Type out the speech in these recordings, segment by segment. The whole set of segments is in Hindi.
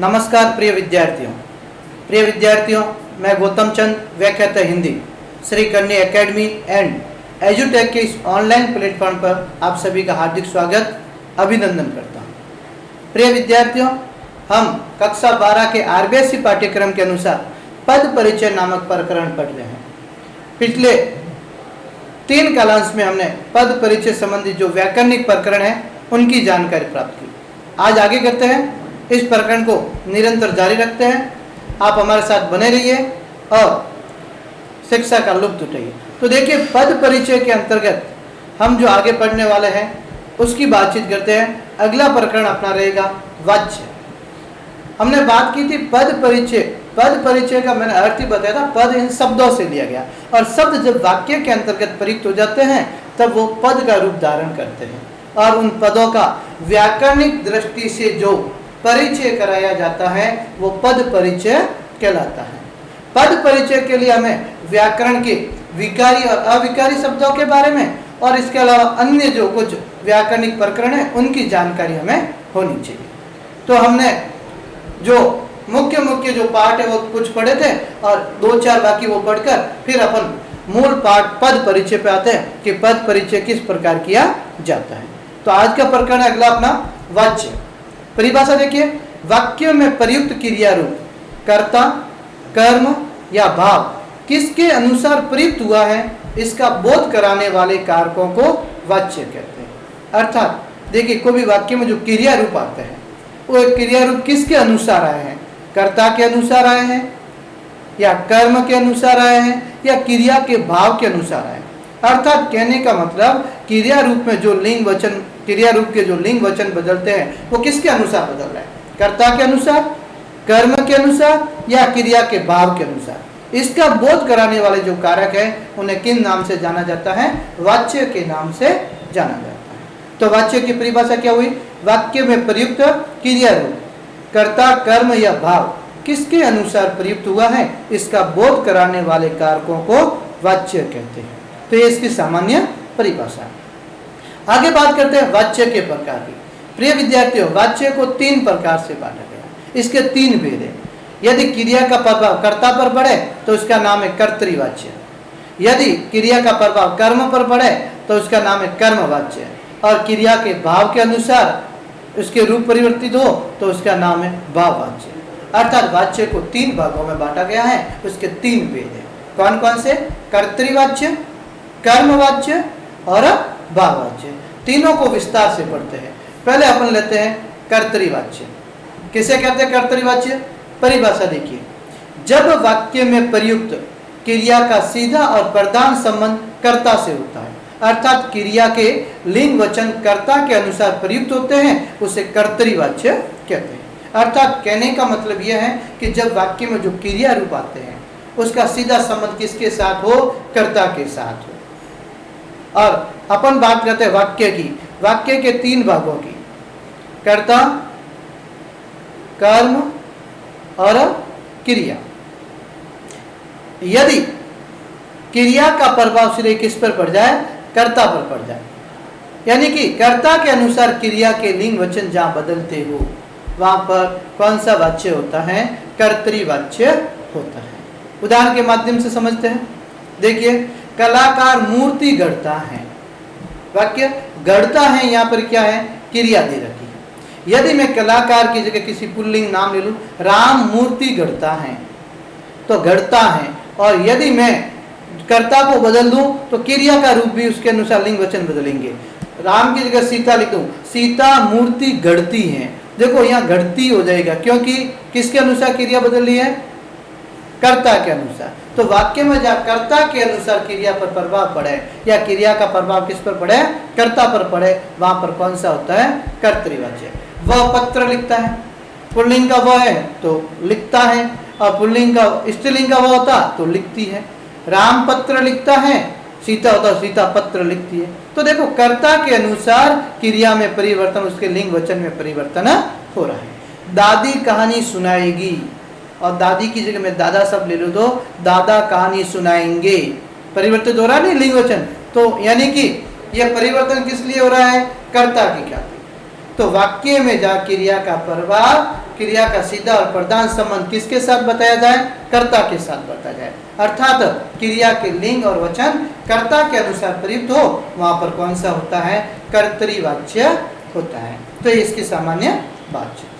नमस्कार प्रिय विद्यार्थियों, मैं गौतम चंद व्याख्याता हिंदी श्री कन्या एकेडमी एंड एजुटेक के इस ऑनलाइन प्लेटफॉर्म पर आप सभी का हार्दिक स्वागत अभिनंदन करता हूं। प्रिय विद्यार्थियों, हम कक्षा 12 के आरबीएससी पाठ्यक्रम के अनुसार पद परिचय नामक प्रकरण पढ़ रहे हैं। पिछले 3 कालांश में हमने पद परिचय संबंधी जो व्याकरणिक प्रकरण है उनकी जानकारी प्राप्त की। आज आगे करते हैं, इस प्रकरण को निरंतर जारी रखते हैं। आप हमारे साथ बने रहिए और शिक्षा का लुत्फ उठाइए। तो देखिए, पद परिचय के अंतर्गत हम जो आगे पढ़ने वाले हैं उसकी बातचीत करते हैं। अगला प्रकरण अपना रहेगा वाच्य। हमने बात की थी पद परिचय। पद परिचय का मैंने अर्थ ही बताया था, पद इन शब्दों से लिया गया और शब्द जब वाक्य के अंतर्गत प्रयुक्त हो जाते हैं तब वो पद का रूप धारण करते हैं और उन पदों का व्याकरणिक दृष्टि से जो परिचय कराया जाता है वो पद परिचय कहलाता है। पद परिचय के लिए हमें व्याकरण के विकारी और अविकारी शब्दों के बारे में और इसके अलावा अन्य जो कुछ व्याकरणिक प्रकरण है उनकी जानकारी हमें होनी चाहिए। तो हमने जो मुख्य जो पाठ है वो कुछ पढ़े थे और 2-4 बाकी वो पढ़कर फिर अपन मूल पाठ पद परिचय पे आते हैं कि पद परिचय किस प्रकार किया जाता है। तो आज का प्रकरण अगला अपना वाच्य। परिभाषा देखिए, वाक्य में प्रयुक्त क्रिया रूप कर्ता, कर्म या भाव किसके अनुसार प्रयुक्त हुआ है इसका बोध कराने वाले कारकों को वाच्य कहते हैं। अर्थात देखिए, कोई भी वाक्य में जो क्रिया रूप आते हैं वो क्रिया रूप किसके अनुसार आए हैं? कर्ता के अनुसार आए हैं या कर्म के अनुसार आए हैं या क्रिया के भाव के अनुसार आए हैं। अर्थात कहने का मतलब क्रिया रूप में जो लिंग वचन, क्रिया रूप के जो लिंग वचन बदलते हैं वो किसके अनुसार बदल रहे हैं? कर्ता के अनुसार, कर्म के अनुसार या क्रिया के भाव के अनुसार। इसका बोध कराने वाले जो कारक है उन्हें किन नाम से जाना जाता है? वाच्य के नाम से जाना जाता है। तो वाच्य की परिभाषा क्या हुई? वाक्य में प्रयुक्त क्रिया रूप कर्ता, कर्म या भाव किसके अनुसार प्रयुक्त हुआ है इसका बोध कराने वाले कारकों को वाच्य कहते हैं। तो ये इसकी सामान्य परिभाषा है। आगे बात करते हैं वाच्य के प्रकार की। प्रिय विद्यार्थियों, वाच्य को 3 प्रकार से बांटा गया। इसके 3 भेद है। यदि क्रिया का प्रभाव कर्ता पर पड़े तो उसका नाम है कर्तृवाच्य। यदि क्रिया का प्रभाव कर्म पर पड़े तो उसका नाम है कर्मवाच्य और क्रिया के भाव के अनुसार उसके रूप परिवर्तित हो तो उसका नाम है भाववाच्य। अर्थात वाच्य को 3 भागों में बांटा गया है। उसके 3 भेद है। कौन कौन से? कर्तृवाच्य, कर्मवाच्य और भाववाच्य। तीनों को विस्तार से पढ़ते हैं। पहले अपन लेते हैं कर्तृवाच्य। किसे कहते हैं कर्तृवाच्य? परिभाषा देखिए, जब वाक्य में प्रयुक्त क्रिया का सीधा और प्रधान संबंध कर्ता से होता है, अर्थात क्रिया के लिंग वचन कर्ता के अनुसार प्रयुक्त होते हैं, उसे कर्तृवाच्य कहते हैं। अर्थात कहने का मतलब यह है कि जब वाक्य में जो क्रिया रूप आते हैं उसका सीधा संबंध किसके साथ हो? कर्ता के साथ हो। और अपन बात करते हैं वाक्य की। वाक्य के 3 भागों की, कर्ता, कर्म और क्रिया। यदि क्रिया का प्रभाव सीधे किस पर पड़ जाए? कर्ता पर पड़ जाए, यानी कि कर्ता के अनुसार क्रिया के लिंग वचन जहां बदलते हो वहां पर कौन सा वाच्य होता है? कर्तृवाच्य होता है। उदाहरण के माध्यम से समझते हैं। देखिए, कलाकार मूर्ति गढ़ता है। वाक्य गढ़ता है, यहाँ पर क्या है? क्रिया दे रखी है। यदि मैं कलाकार की जगह किसी पुल्लिंग नाम ले लूं, राम मूर्ति गढ़ता है, तो गढ़ता है। और यदि मैं कर्ता को बदल दूं तो क्रिया का रूप भी उसके अनुसार लिंग वचन बदलेंगे। राम की जगह सीता लिख दूं, सीता मूर्ति गढ़ती है। देखो, यहाँ गढ़ती हो जाएगा क्योंकि किसके अनुसार क्रिया बदल रही है? कर्ता के अनुसार। तो वाक्य में जहाँ कर्ता के अनुसार क्रिया पर प्रभाव पड़े या क्रिया का प्रभाव किस पर पड़े? कर्ता पर पड़े, वहां पर कौन सा होता है? कर्तृवाच्य। वह पत्र लिखता है, पुल्लिंग का वह है तो लिखता है, और पुल्लिंग का स्त्रीलिंग का वह होता तो लिखती है। राम पत्र लिखता है, सीता होता सीता पत्र लिखती है। तो देखो, कर्ता के अनुसार क्रिया में परिवर्तन, उसके लिंग वचन में परिवर्तन हो रहा है। दादी कहानी सुनाएगी और दादी की जगह में दादा सब ले लो तो दादा कहानी सुनाएंगे। परिवर्तित हो रहा है नहीं लिंग वचन। तो यानी कि यह परिवर्तन किस लिए हो रहा है? कर्ता की ख्याति। तो वाक्य में जहाँ क्रिया का प्रभाव क्रिया का सीधा और प्रधान संबंध किसके साथ बताया जाए? कर्ता के साथ बताया जाए। अर्थात क्रिया के लिंग और वचन कर्ता के अनुसार प्रयुक्त हो, वहां पर कौन सा होता है? कर्तृवाच्य होता है। तो ये इसकी सामान्य बातचीत।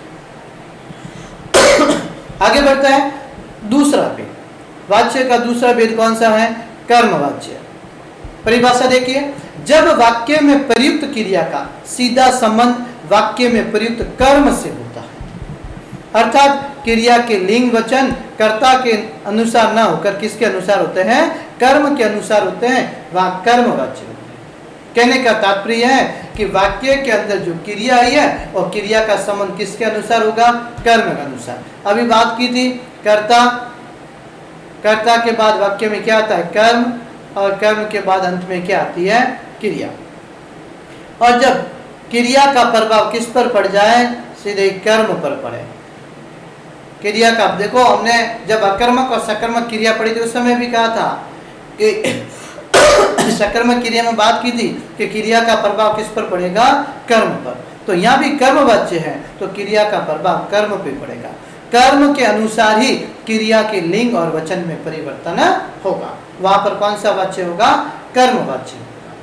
आगे बढ़ता है दूसरा भेद। वाच्य का दूसरा भेद कौन सा है? कर्मवाच्य। परिभाषा देखिए, जब वाक्य में प्रयुक्त क्रिया का सीधा संबंध वाक्य में प्रयुक्त कर्म से होता है, अर्थात क्रिया के लिंग वचन कर्ता के अनुसार ना होकर किसके अनुसार होते हैं? कर्म के अनुसार होते हैं, वहां कर्मवाच्य होते हैं। कहने का तात्पर्य है कि वाक्य के अंदर जो क्रिया आई है और क्रिया का संबंध किसके अनुसार होगा? कर्म के अनुसार। अभी बात की थी कर्ता, कर्ता के बाद वाक्य में क्या आता है? कर्म, और कर्म के बाद अंत में क्या आती है? क्रिया। और जब क्रिया का प्रभाव किस पर पड़ जाए? सीधे कर्म पर पड़े। क्रिया का देखो, हमने जब अकर्मक और सकर्मक क्रिया पढ़ी थी उस समय भी कहा था कि सकर्मक क्रिया में बात की थी कि क्रिया का प्रभाव किस पर पड़ेगा? कर्म पर। तो यहाँ भी कर्मवाच्य है तो क्रिया का प्रभाव कर्म पे पड़ेगा। कर्म के अनुसार ही क्रिया के लिंग और वचन में परिवर्तन होगा। वहां पर कौन सा वाच्य होगा? कर्मवाच्य होगा।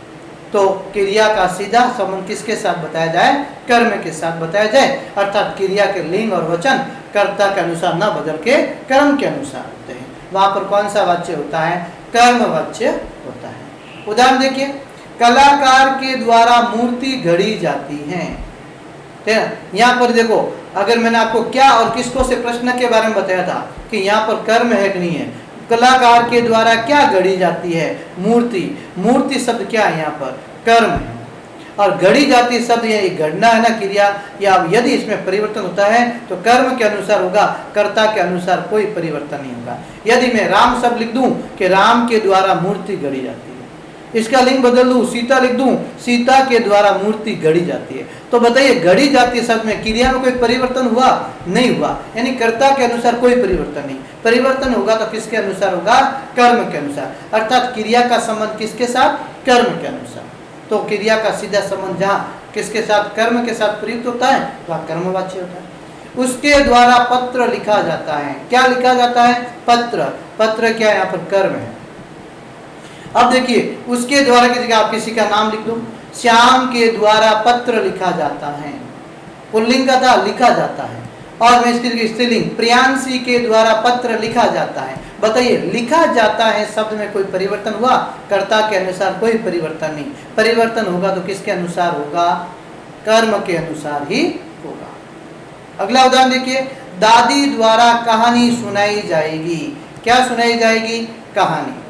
तो क्रिया का सीधा संबंध किसके साथ बताया जाए? कर्म के साथ बताया जाए, अर्थात क्रिया के लिंग और वचन कर्ता के अनुसार न बदल के कर्म के अनुसार होते हैं। वहां पर कौन सा वाच्य होता है? कर्मवाच्य होता है। उदाहरण देखिए, कलाकार के द्वारा मूर्ति गढ़ी जाती है। यहाँ पर देखो, अगर मैंने आपको क्या और किसको से प्रश्न के बारे में बताया था कि यहाँ पर कर्म है कि नहीं है? कलाकार के द्वारा क्या गढ़ी जाती है? मूर्ति। मूर्ति शब्द क्या है? यहाँ पर कर्म है। और गढ़ी जाती शब्द ये गढ़ना है ना क्रिया, या यदि इसमें परिवर्तन होता है तो कर्म के अनुसार होगा, कर्ता के अनुसार कोई परिवर्तन नहीं होगा। यदि मैं राम शब्द लिख दूं कि राम के द्वारा मूर्ति गढ़ी जाती है, इसका लिंग बदल दूं, सीता लिख दूं, सीता के द्वारा मूर्ति गढ़ी जाती है, तो बताइए गढ़ी जाती शब्द में क्रिया में कोई परिवर्तन हुआ? नहीं हुआ। यानी कर्ता के अनुसार कोई परिवर्तन नहीं। परिवर्तन होगा तो किसके अनुसार होगा? कर्म के अनुसार। अर्थात क्रिया का संबंध किसके साथ? कर्म के अनुसार। तो क्रिया का सीधा संबंध जहाँ किसके साथ? कर्म के साथ प्रयुक्त होता है, वह कर्मवाच्य होता है। उसके द्वारा पत्र लिखा जाता है। क्या लिखा जाता है? पत्र। पत्र क्या है? यहाँ पर कर्म है। अब देखिए, उसके द्वारा की जगह आप किसी का नाम लिख दो। श्याम के द्वारा पत्र लिखा जाता है, पुल्लिंग का था, लिखा जाता है। और मैं इसकी स्त्रीलिंग, प्रियांशी के द्वारा पत्र लिखा जाता है। बताइए, लिखा जाता है शब्द में कोई परिवर्तन हुआ? कर्ता के अनुसार कोई परिवर्तन नहीं। परिवर्तन होगा तो किसके अनुसार होगा? कर्म के अनुसार ही होगा। अगला उदाहरण देखिए, दादी द्वारा कहानी सुनाई जाएगी। क्या सुनाई जाएगी? कहानी।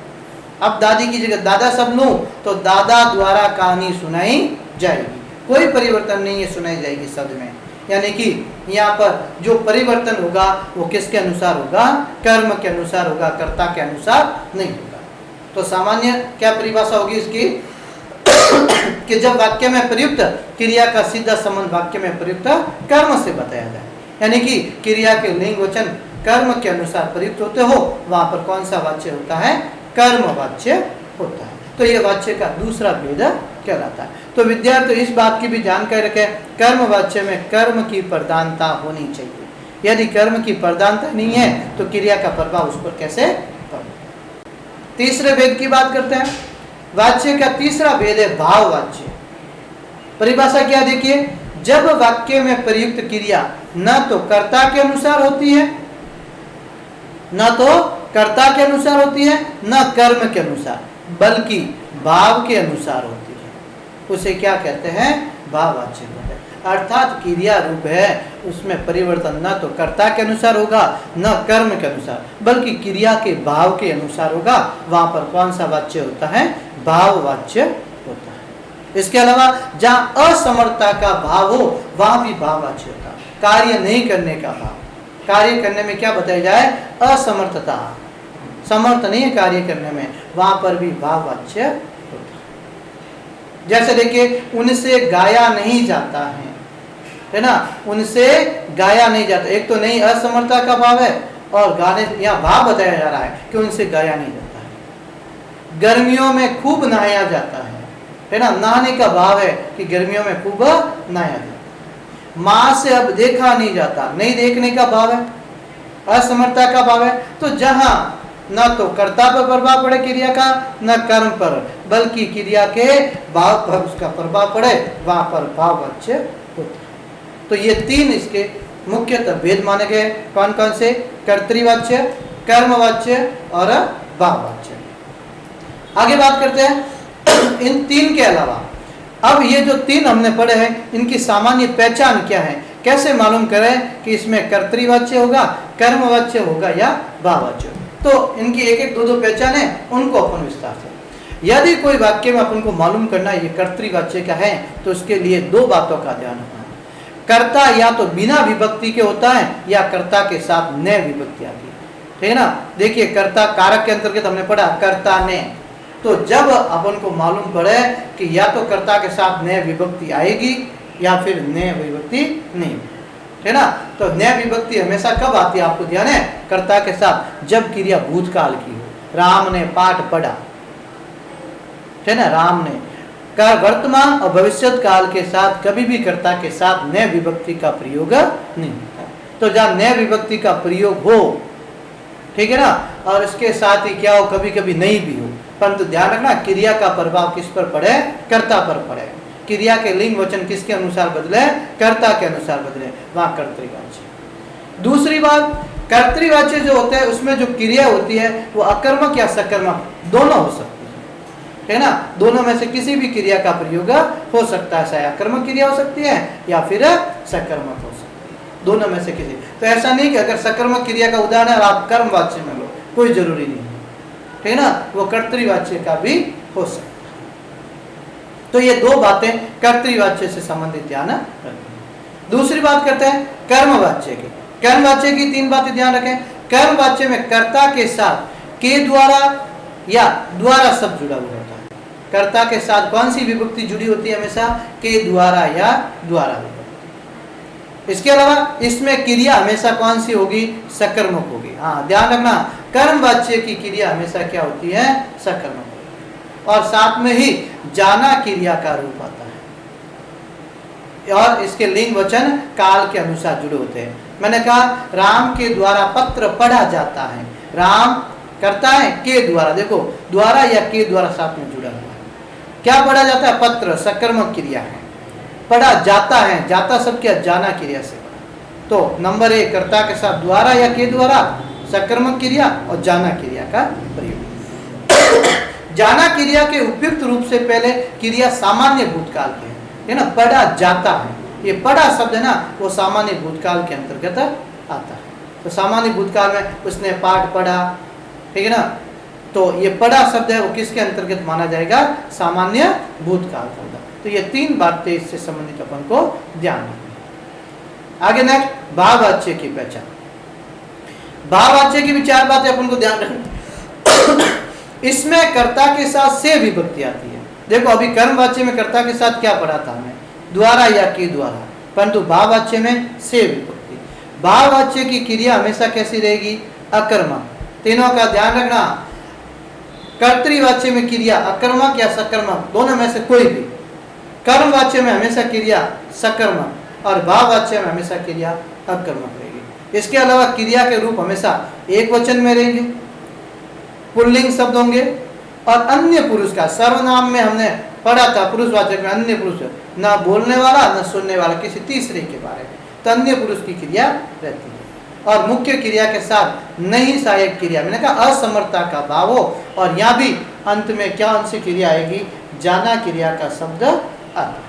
अब दादी की जगह दादा सब लूं तो दादा द्वारा कहानी सुनाई जाएगी। कोई परिवर्तन नहीं है सुनाई जाएगी शब्द में। यानी कि यहाँ पर जो परिवर्तन होगा वो किसके अनुसार होगा? कर्म के अनुसार होगा, कर्ता के अनुसार नहीं होगा। तो सामान्य क्या परिभाषा होगी इसकी? कि जब वाक्य में प्रयुक्त क्रिया का सीधा संबंध वाक्य में प्रयुक्त कर्म से बताया जाए, यानी कि क्रिया के लिंग वचन कर्म के अनुसार प्रयुक्त होते हो, वहां पर कौन सा वाच्य होता है? कर्मवाच्य होता है। तो ये वाच्य का दूसरा भेद कहलाता है। तो विद्यार्थी इस बात की भी जानकारी रखें, कर्मवाच्य में कर्म की प्रधानता होनी चाहिए। यदि कर्म की प्रधानता नहीं है तो क्रिया का प्रभाव उस पर कैसे पड़े। तीसरे भेद की बात करते हैं। वाच्य का तीसरा भेद है भाववाच्य। परिभाषा क्या? देखिए, जब वाक्य में प्रयुक्त क्रिया न तो कर्ता के अनुसार होती है, न तो कर्ता के अनुसार होती है, न कर्म के अनुसार, बल्कि भाव के अनुसार होती है, उसे क्या कहते हैं? भाववाच्य होता है। अर्थात क्रिया रूप है, उसमें परिवर्तन न तो कर्ता के अनुसार होगा न कर्म के अनुसार, बल्कि क्रिया के भाव के अनुसार होगा। वहां पर कौन सा वाच्य होता है? भाववाच्य होता है। इसके अलावा जहाँ असमर्थता का भाव हो वहां भी भाववाच्य होता है। कार्य नहीं करने का भाव, कार्य करने में क्या बताया जाए? असमर्थता, समर्थ नहीं है कार्य करने में, वहां पर भी भाववाच्य होता है। जैसे देखिए, उनसे गाया नहीं जाता है ना? उनसे गाया नहीं जाता, एक तो नहीं असमर्थता का भाव है और गाने यहाँ भाव बताया जा रहा है कि उनसे गाया नहीं जाता है। गर्मियों में खूब नहाया जाता है ना? नहाने का भाव है कि गर्मियों में खूब नहाया जाता है। मां से अब देखा नहीं जाता, नहीं देखने का भाव है, असमर्थता का भाव है। तो जहां न तो कर्ता पर प्रभाव पड़े क्रिया का, न कर्म पर, बल्कि क्रिया के भाव पर उसका प्रभाव पड़े, वहां पर भाववाच्य होता है। तो ये तीन इसके मुख्यतः भेद माने गए। कौन कौन से? कर्तृवाच्य, कर्मवाच्य और भाववाच्य। आगे बात करते हैं इन तीन के अलावा। अब ये जो तीन हमने पढ़े हैं, इनकी सामान्य पहचान क्या है, कैसे मालूम करें कि इसमें कर्तृवाच्य होगा, कर्मवाच्य होगा या भाववाच्य। तो इनकी एक एक दो दो पहचान है, उनको अपन विस्तार से। यदि कोई वाक्य में अपन को मालूम करना है ये कर्तृवाच्य का है, तो उसके लिए दो बातों का ध्यान रखना। कर्ता या तो बिना विभक्ति के होता है या कर्ता के साथ ने विभक्ति आती है, ठीक है ना। देखिए कर्ता कारक के अंतर्गत हमने पढ़ा कर्ता ने, तो जब अपन को मालूम पड़े कि या तो कर्ता के साथ ने विभक्ति आएगी या फिर ने विभक्ति नहीं, है ना। तो ने विभक्ति हमेशा कब आती है आपको ध्यान है? कर्ता के साथ जब क्रिया भूतकाल की हो। राम ने पाठ पढ़ा, है ना, राम ने। वर्तमान और भविष्यत काल के साथ कभी भी कर्ता के साथ ने विभक्ति का प्रयोग नहीं होता। तो जब ने विभक्ति का प्रयोग हो, ठीक है ना, और इसके साथ ही क्या हो, कभी कभी नहीं भी हो, परंतु ध्यान रखना क्रिया का प्रभाव किस पर पड़े? कर्ता पर पड़े। क्रिया के लिंग वचन किसके अनुसार बदले? कर्ता के अनुसार बदले, वहां कर्तृवाच्य। दूसरी बात, कर्तृवाच्य जो होता है उसमें जो क्रिया होती है वो अकर्मक या सकर्मक दोनों हो सकती है ना। दोनों में से किसी भी क्रिया का प्रयोग हो सकता है, चाहे अकर्मक क्रिया हो सकती है या फिर सकर्मक हो सकती है, दोनों में से किसी। तो ऐसा नहीं कि अगर सकर्मक क्रिया का उदाहरण आप कर्मवाच्य में लो, कोई जरूरी नहीं है, ठीक है ना, वो कर्तृवाच्य का भी हो सकता है। तो ये दो बातें कर्तृवाच्य से संबंधित ध्यान रखें। दूसरी बात करते हैं कर्मवाच्य की। कर्मवाच्य की तीन बातें ध्यान रखें। कर्मवाच्य में कर्ता के साथ के द्वारा या द्वारा शब्द जुड़ा हुआ होता है। कर्ता के साथ कौन सी विभक्ति जुड़ी होती है? हमेशा के द्वारा या द्वारा विभक्ति। इसके अलावा इसमें क्रिया हमेशा कौन सी होगी? सकर्मक होगी। हाँ, ध्यान रखना कर्मवाच्य की क्रिया हमेशा क्या होती है? सकर्मक होगी। और साथ में ही जाना क्रिया का रूप आता है और इसके लिंग वचन काल के अनुसार जुड़े होते हैं। मैंने कहा राम के द्वारा पत्र पढ़ा जाता है, राम करता है के द्वारा, देखो द्वारा या के द्वारा साथ में जुड़ा हुआ है। क्या पढ़ा जाता है? पत्र, सकर्मक क्रिया है। पढ़ा जाता है, जाता सब क्या? जाना क्रिया से। तो नंबर एक, कर्ता के साथ द्वारा या के द्वारा सकर्मक क्रिया और जाना क्रिया का प्रयोग। जाना क्रिया के उपयुक्त रूप से पहले क्रिया सामान्य भूतकाल की है ना, पढ़ा जाता है। ये पढ़ा शब्द है ना, वो सामान्य भूतकाल के अंतर्गत आता है। तो सामान्य भूतकाल में उसने पाठ पढ़ा, ठीक है ना, तो ये पढ़ा शब्द है वो किसके अंतर्गत माना जाएगा? सामान्य भूतकाल होगा। तो ये तीन बातें इससे संबंधित अपन को ध्यान रखना। आगे नेक्स्ट भाववाच्य की पहचान। भाववाच्य की भी चार बातें अपन को ध्यान रखना। इसमें कर्ता के साथ से विभक्ति आती है। देखो अभी कर्मवाच्य में कर्ता के साथ क्या पढ़ा था हमें? द्वारा या के द्वारा, परंतु भाववाच्य में से विभक्ति। भाववाच्य की क्रिया हमेशा कैसी रहेगी? अकर्मक। तीनों का ध्यान रखना। कर्तृवाच्य में क्रिया अकर्मक या सकर्मक, दोनों में से कोई भी। कर्मवाच्य में हमेशा क्रिया सकर्मक और भाववाच्य में हमेशा क्रिया अकर्मक रहेगी। इसके अलावा क्रिया के रूप हमेशा एक वचन में रहेंगे, पुल्लिंग शब्द होंगे और अन्य पुरुष का। सर्वनाम में हमने पढ़ा था पुरुषवाचक में अन्य पुरुष, ना बोलने वाला न सुनने वाला, किसी तीसरे के बारे में, तो अन्य पुरुष की क्रिया रहती है। और मुख्य क्रिया के साथ नहीं सहायक क्रिया, मैंने कहा असमर्थता का भाव हो, और यहाँ भी अंत में क्या उनसे क्रिया आएगी? जाना क्रिया का शब्द आता।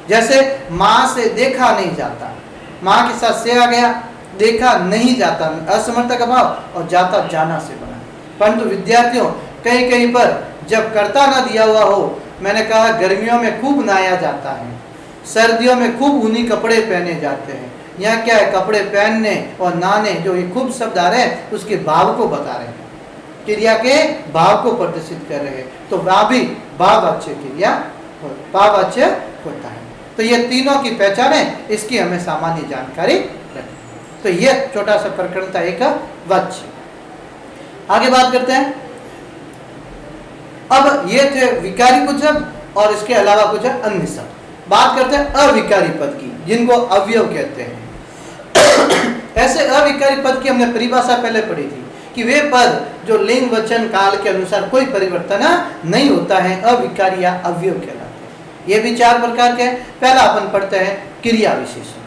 जैसे माँ से देखा नहीं जाता, माँ के साथ से आ गया, देखा नहीं जाता, असमर्थता का भाव, और जाता जाना से बना। परंतु विद्यार्थियों कहीं कहीं पर जब कर्ता ना दिया हुआ हो, मैंने कहा गर्मियों में खूब नहाया जाता है, सर्दियों में खूब ऊनी कपड़े पहने जाते हैं। यहाँ क्या है? कपड़े पहनने और नहाने, जो ये खूब शब्द आ रहे हैं उसके भाव को बता रहे हैं, क्रिया के भाव को प्रदर्शित कर रहे हैं। तो वह भी भाववाच्य क्रिया भाववाच्य होता है। तो ये तीनों की पहचान है, इसकी हमें सामान्य जानकारी रखें। तो ये छोटा सा प्रकरण था एक वाच्य। आगे बात करते हैं। अब ये थे विकारी कुछ शब्द और इसके अलावा कुछ अन्य शब्द। बात करते हैं अविकारी पद की। जिनको अवयव कहते हैं। ऐसे अविकारी पद की हमने परिभाषा पहले पढ़ी थी कि वे पद जो लिंग वचन काल के अनुसार कोई परिवर्तन नहीं होता है, अविकारी या अवयव कहलाते हैं। ये भी 4 प्रकार के। पहला अपन पढ़ते हैं क्रिया विशेषण।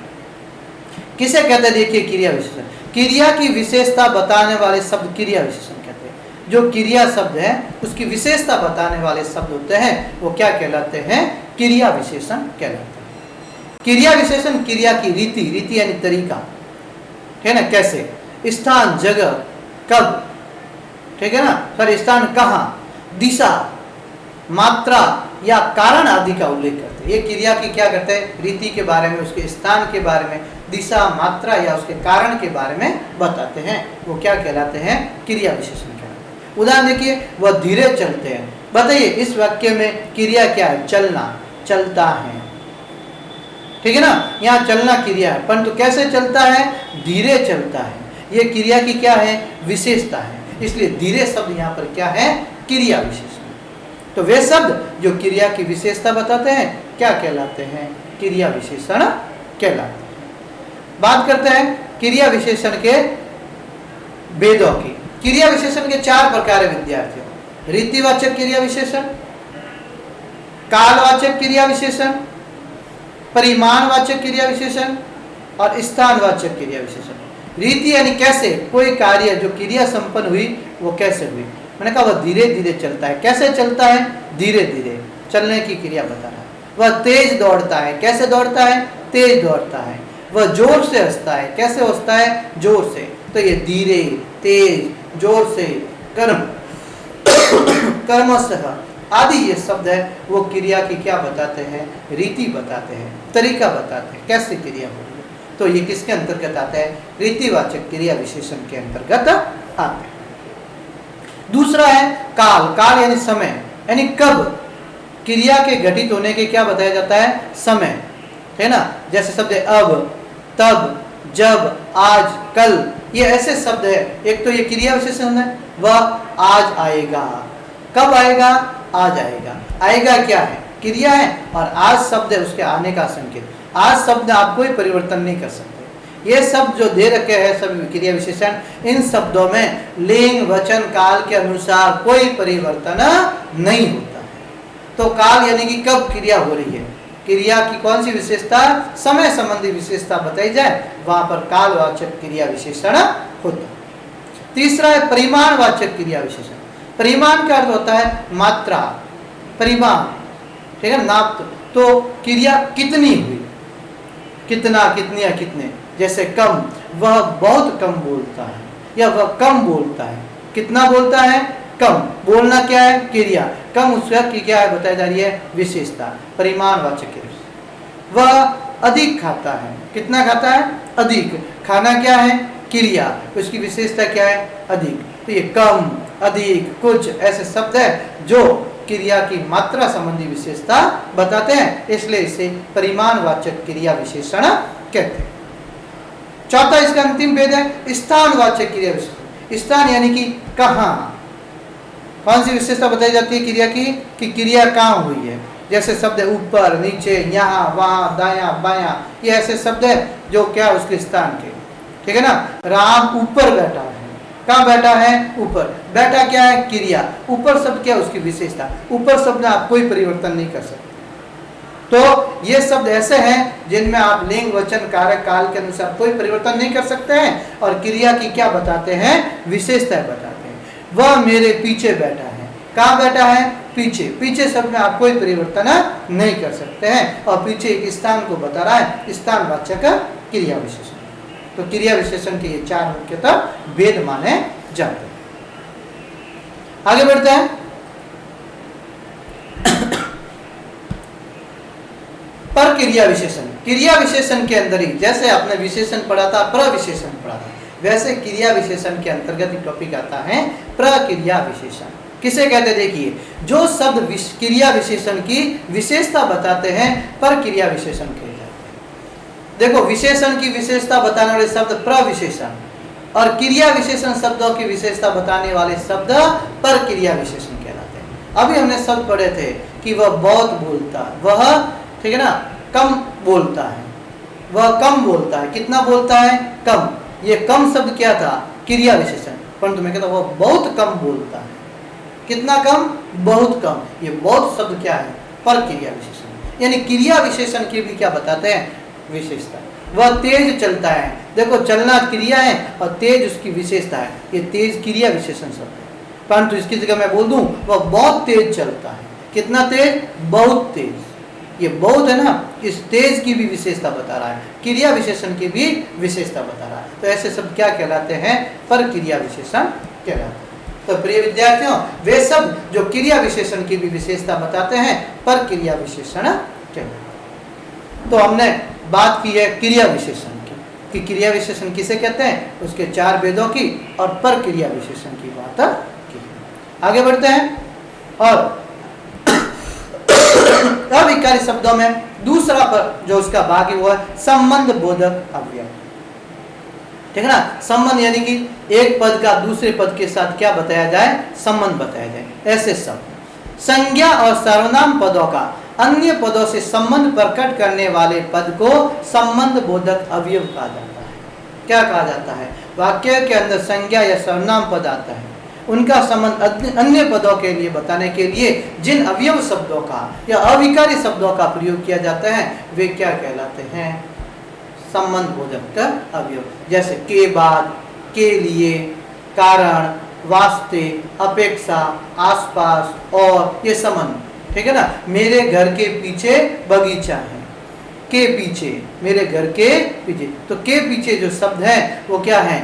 किसे कहते हैं? देखिए क्रिया विशेषण, क्रिया की विशेषता बताने वाले शब्द क्रिया विशेषण कहते हैं। जो क्रिया शब्द है उसकी विशेषता बताने वाले शब्द होते हैं वो क्या कहलाते हैं? क्रिया विशेषण कहलाते हैं। क्रिया विशेषण क्रिया की रीति यानी तरीका है ना, कैसे, स्थान, जगह, कब, ठीक है ना सर, स्थान कहाँ, दिशा, मात्रा या कारण आदि का उल्लेख करते हैं। ये क्रिया की क्या करते हैं? रीति के बारे में, उसके स्थान के बारे में, दिशा, मात्रा या उसके कारण के बारे में बताते हैं। वो क्या कहलाते हैं? क्रिया विशेषण कहलाते हैं। उदाहरण देखिए, वह धीरे चलते हैं। बताइए इस वाक्य में क्रिया क्या है? चलना, चलता है, ठीक है ना। यहाँ चलना क्रिया है, परंतु कैसे चलता है? धीरे चलता है। ये क्रिया की क्या है? विशेषता है। इसलिए धीरे शब्द यहाँ पर क्या है? क्रिया विशेषण। तो वे शब्द जो क्रिया की विशेषता बताते हैं क्या कहलाते हैं? क्रिया विशेषण कहलाते हैं। बात करते हैं क्रिया विशेषण के भेदों की। क्रिया विशेषण के 4 प्रकार है विद्यार्थियों: रीतिवाचक क्रिया विशेषण, कालवाचक क्रिया विशेषण, परिमाणवाचक क्रिया विशेषण और स्थानवाचक क्रिया विशेषण। रीति यानी कैसे, कोई कार्य जो क्रिया संपन्न हुई वो कैसे हुई। मैंने कहा वह धीरे धीरे चलता है। कैसे चलता है? धीरे धीरे चलने की क्रिया बता रहा है। वह तेज दौड़ता है। कैसे दौड़ता है? तेज दौड़ता है। वह जोर से हंसता है। कैसे हंसता है? जोर से। तो ये धीरे, तेज, जोर से, कर्मशः आदि ये शब्द है वो क्रिया की क्या बताते हैं? रीति बताते हैं, तरीका बताते हैं, कैसे क्रिया हो रही है। तो ये किसके अंतर्गत आता है? रीतिवाचक क्रिया विशेषण के अंतर्गत आते हैं। दूसरा है काल। काल यानी समय, यानी कब क्रिया के घटित होने के क्या बताया जाता है? समय, है ना। जैसे शब्द है अब, तब, जब, आज, कल, ये ऐसे शब्द है। एक तो ये क्रिया विशेषण है, वह आज आएगा। कब आएगा? आज आएगा। आएगा क्या है? क्रिया है, और आज शब्द है उसके आने का संकेत। आज शब्द आप कोई परिवर्तन नहीं कर सकते। ये शब्द जो दे रखे हैं सभी क्रिया विशेषण, इन शब्दों में लिंग वचन काल के अनुसार कोई परिवर्तन नहीं होता है। तो काल यानी कि कब क्रिया हो रही है, क्रिया की कौन सी विशेषता, समय संबंधी विशेषता बताई जाए, वहां पर कालवाचक क्रिया विशेषण होता है। तीसरा है परिमाणवाचक क्रिया विशेषण। परिमाण का अर्थ होता है मात्रा, परिमाण, ठीक है, नाप। तो क्रिया कितनी हुई, कितना, कितनी या कितने। जैसे कम, वह बहुत कम बोलता है, या वह कम बोलता है। कितना बोलता है? कम। बोलना क्या है? क्रिया। कम उसका की क्या है बताई जा रही है? विशेषता, परिमाणवाचक क्रिया। वह अधिक खाता है। कितना खाता है? अधिक। खाना क्या है? क्रिया। उसकी विशेषता क्या है? अधिक। तो ये कम, अधिक, कुछ ऐसे शब्द है जो क्रिया की मात्रा संबंधी विशेषता बताते हैं, इसलिए इसे परिमाणवाचक क्रिया विशेषण कहते हैं। चौथा इसका अंतिम भेद है स्थानवाचक क्रिया विशेषण। स्थान यानी कि कहाँ, कौन सी विशेषता बताई जाती है क्रिया की, कि क्रिया कहाँ हुई है। जैसे शब्द है ऊपर, नीचे, यहाँ, वहाँ, दायां, बायां, ये ऐसे शब्द है जो क्या उसके स्थान के, ठीक है ना। राम ऊपर बैठा है। कहाँ बैठा है? ऊपर। बैठा क्या है? क्रिया। ऊपर शब्द क्या है? उसकी विशेषता। ऊपर शब्द में आप कोई परिवर्तन नहीं कर सकते। तो ये शब्द ऐसे हैं जिनमें आप लिंग वचन कारक काल के अनुसार कोई परिवर्तन नहीं कर सकते हैं, और क्रिया की क्या बताते हैं? विशेषताएं बताते हैं। वह मेरे पीछे बैठा है। कहाँ बैठा है? पीछे। पीछे शब्द में आप कोई परिवर्तन नहीं कर सकते हैं, और पीछे एक स्थान को बता रहा है, स्थानवाचक क्रिया विशेषण। तो क्रिया विशेषण के ये 4 मुख्यतः भेद माने जाते हैं। आगे बढ़ते हैं। पर क्रिया विशेषण। क्रिया विशेषण के अंदर ही जैसे आपने विशेषण पढ़ा था, प्रविशेषण पढ़ा था, वैसे क्रिया विशेषण के अंतर्गत ही टॉपिक आता है प्रक्रिया विशेषण। किसे कहते हैं? देखिए, जो शब्द क्रिया विशेषण की विशेषता बताते हैं पर क्रिया विशेषण कहे जाते हैं। देखो, विशेषण की विशेषता बताने वाले शब्द प्रविशेषण, और क्रिया विशेषण शब्दों की विशेषता बताने वाले शब्द पर क्रिया विशेषण कहलाते हैं। अभी हमने शब्द पढ़े थे कि वह बहुत बोलता, वह, ठीक है ना, कम बोलता है, वह कम बोलता है। कितना बोलता है? कम। ये कम शब्द क्या था? क्रिया विशेषण। परंतु मैं कहता हूँ वह बहुत कम बोलता है। कितना कम? बहुत कम। ये बहुत शब्द क्या है? पर क्रिया विशेषण। यानी क्रिया विशेषण की भी क्या बताते हैं? विशेषता। वह तेज चलता है। देखो, चलना क्रिया है और तेज उसकी विशेषता है। ये तेज क्रिया विशेषण शब्द है। परंतु इसकी जगह मैं बोल दूं वह बहुत तेज चलता है। कितना तेज? बहुत तेज। ये बहुत है ना, इस तेज की भी विशेषता बता रहा है, क्रिया विशेषण की भी विशेषता बता रहा है। तो ऐसे शब्द क्या कहलाते हैं? पर क्रिया विशेषण कहलाते हैं। तो प्रिय विद्यार्थियों, वे शब्द जो क्रिया विशेषण की भी विशेषता बताते हैं पर क्रिया विशेषण कहलाते हैं। तो हमने बात की है क्रिया विशेषण की, कि क्रिया विशेषण किसे कहते हैं, उसके 4 भेदों की, और पर क्रिया विशेषण की बात की। आगे बढ़ते हैं और अविकारी शब्दों में दूसरा पर जो उसका भाग है वो है संबंध बोधक अवयव। ठीक है ना? संबंध यानी कि एक पद का दूसरे पद के साथ क्या बताया जाए? संबंध बताया जाए। ऐसे शब्द संज्ञा और सर्वनाम पदों का अन्य पदों से संबंध प्रकट करने वाले पद को संबंध बोधक अवयव कहा जाता है। क्या कहा जाता है? वाक्य के अंदर संज्ञा या सर्वनाम पद आता है, उनका संबंध अन्य पदों के लिए बताने के लिए जिन अवयव शब्दों का या अविकारी शब्दों का प्रयोग किया जाता है वे क्या कहलाते हैं? संबंध बोधक अवयव। जैसे के बाद, के लिए, कारण, वास्ते, अपेक्षा, आसपास, और ये संबंध। ठीक है ना? मेरे घर के पीछे बगीचा है। के पीछे, मेरे घर के पीछे। तो के पीछे जो शब्द है वो क्या है?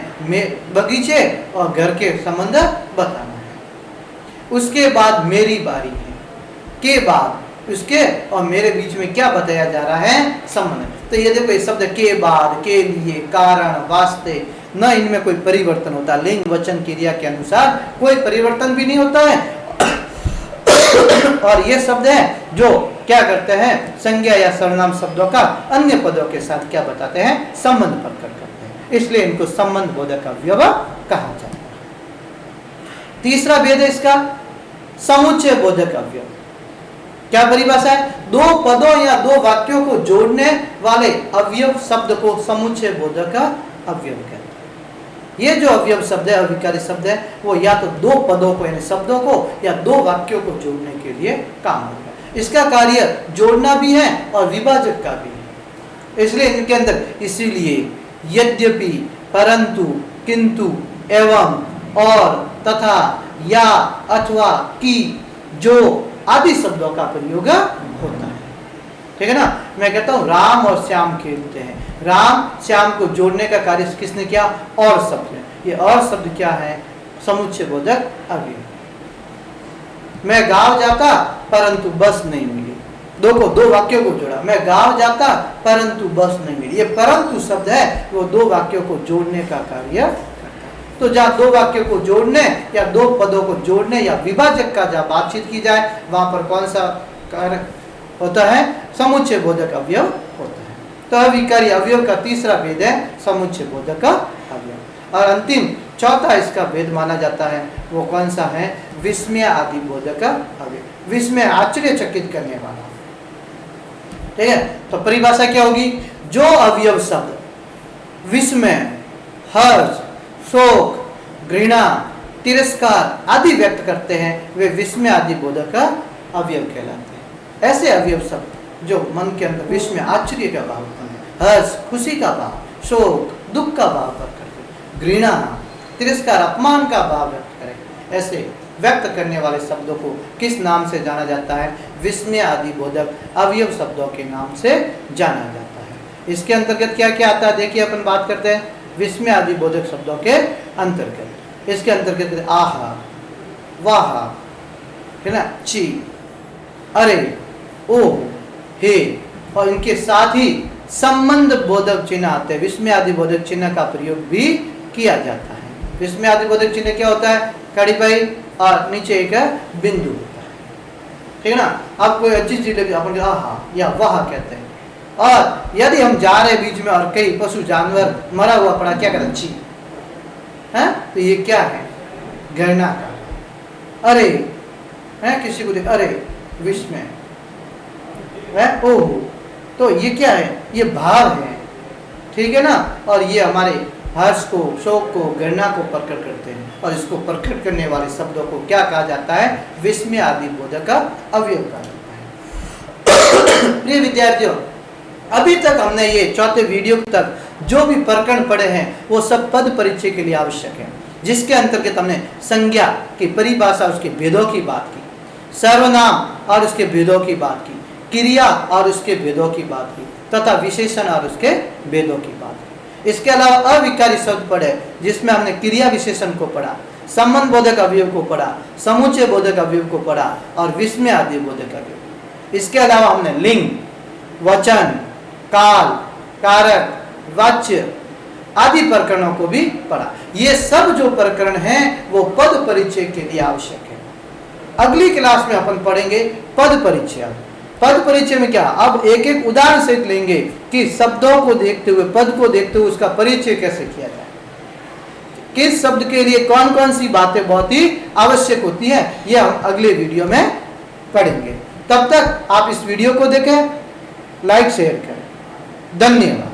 बगीचे और घर के संबंध बताना है। उसके बाद मेरी बारी है। के बाद, उसके और मेरे बीच में क्या बताया जा रहा है? संबंध। तो ये देखो, ये शब्द के बाद, के लिए, कारण, वास्ते, न इनमें कोई परिवर्तन होता। लिंग, वचन, क्रिया के अनुसार कोई परिवर्तन भी नहीं होता है। और ये शब्द है जो क्या करते हैं? संज्ञा या सर्वनाम शब्दों का अन्य पदों के साथ क्या बताते हैं? संबंध प्रकट करते हैं। इसलिए इनको संबंध बोधक अवयव कहा जाता है। तीसरा भेद है इसका समुच्चय बोधक अवयव। क्या परिभाषा है? दो पदों या दो वाक्यों को जोड़ने वाले अवयव शब्द को समुच्चय बोधक अवयव कहते हैं। ये जो अवयव शब्द है, अविकारी शब्द है, वो या तो दो पदों को यानी शब्दों को या दो वाक्यों को जोड़ने के लिए काम होता है। इसका कार्य जोड़ना भी है और विभाजक का भी है। इसलिए इनके अंदर इसीलिए यद्यपि, परंतु, किंतु, एवं, और, तथा, या, अथवा, की, जो आदि शब्दों का प्रयोग होता है। ठीक है ना? मैं कहता हूं राम और श्याम खेलते हैं। राम श्याम को जोड़ने का कार्य किसने किया? और शब्द ने। ये और शब्द क्या है? समुच्चय बोधक अवयव। मैं गांव जाता परंतु बस नहीं मिली। दो वाक्यों को जोड़ा। मैं गांव जाता परंतु बस नहीं मिली। ये परंतु शब्द है, वो दो वाक्यों को जोड़ने का कार्य करता है। तो जहाँ दो वाक्यों को जोड़ने या दो पदों को जोड़ने या विभाजक का जहाँ बातचीत की जाए वहां पर कौन सा कार्य होता है? समुच्चय बोधक अवयव होता है। तो अविकारी अवयव का तीसरा भेद है समुच्चय बोधक अवयव। और अंतिम चौथा इसका भेद माना जाता है वो कौन सा है? विस्मय आदि बोधक अवयव। विस्मय, आश्चर्यचकित करने वाला। ठीक है? तो परिभाषा क्या होगी? जो अवयव शब्द विस्मय, हर्ष, शोक, घृणा, तिरस्कार आदि व्यक्त करते हैं वे विस्मय आदि बोधक अवयव कहलाते हैं। ऐसे अवयव शब्द जो मन के अंदर विस्मय, आश्चर्य का भाव उत्पन्न है, हर्ष, खुशी का भाव, शोक, दुख का भाव प्रकट करे, घृणा, तिरस्कार, अपमान का भाव व्यक्त करे, ऐसे व्यक्त करने वाले शब्दों को किस नाम से जाना जाता है? विस्मय आदि बोधक अवयव शब्दों के नाम से जाना जाता है। इसके अंतर्गत क्या क्या आता है? देखिए, अपन बात करते हैं विस्मय आदि बोधक शब्दों के अंतर्गत। इसके अंतर्गत आहा, वाह, है ना, ची, अरे, ओ, हे, और इनके साथ ही संबंध बोधक चिन्ह आते हैं। विस्मय आदि बोधक चिन्ह का प्रयोग भी किया जाता है। विस्मय आदि बोधक चिन्ह क्या होता है? कड़ी पाई और नीचे एक बिंदु होता है। ठीक है ना? अब कोई अच्छी चीज लगी अपन आहा या वाह कहते हैं। और यदि हम जा रहे बीच में और कई पशु जानवर मरा हुआ पड़ा, क्या कहते हैं? ची है। तो ये क्या है? घृणा का। अरे है, किसी को देख अरे, विस्मय है, ओह। तो ये क्या है? ये भाव है, ठीक है ना। और ये हमारे हर्ष को, शोक को, घृणा को प्रकट करते हैं। और इसको प्रकट करने वाले शब्दों को क्या कहा जाता है? विस्मय आदि बोधक का अवयव कहा जाता है। प्रिय विद्यार्थियों, अभी तक हमने ये चौथे वीडियो तक जो भी प्रकरण पढ़े हैं वो सब पद परिचय के लिए आवश्यक है, जिसके अंतर्गत हमने संज्ञा की परिभाषा, उसके भेदों की बात की, सर्वनाम और उसके भेदों की बात की, क्रिया और उसके भेदों की बात की, तथा विशेषण और उसके भेदों की बात की। इसके अलावा अविकारी शब्द पढ़े, जिसमें हमने क्रिया विशेषण को पढ़ा, संबंध बोधक अवयव को पढ़ा, समुच्चय बोधक अवयव को पढ़ा और विस्मय आदि बोधक अवयव। इसके अलावा हमने लिंग, वचन, काल, कारक, वाच्य आदि प्रकरणों को भी पढ़ा। ये सब जो प्रकरण हैं वो पद परिचय के लिए आवश्यक है। अगली क्लास में अपन पढ़ेंगे पद परिचय। पद परिचय में क्या, अब एक एक उदाहरण सहित लेंगे कि शब्दों को देखते हुए, पद को देखते हुए उसका परिचय कैसे किया जाए, किस शब्द के लिए कौन कौन सी बातें बहुत ही आवश्यक होती है, ये हम अगले वीडियो में पढ़ेंगे। तब तक आप इस वीडियो को देखें, लाइक शेयर करें। धन्यवाद।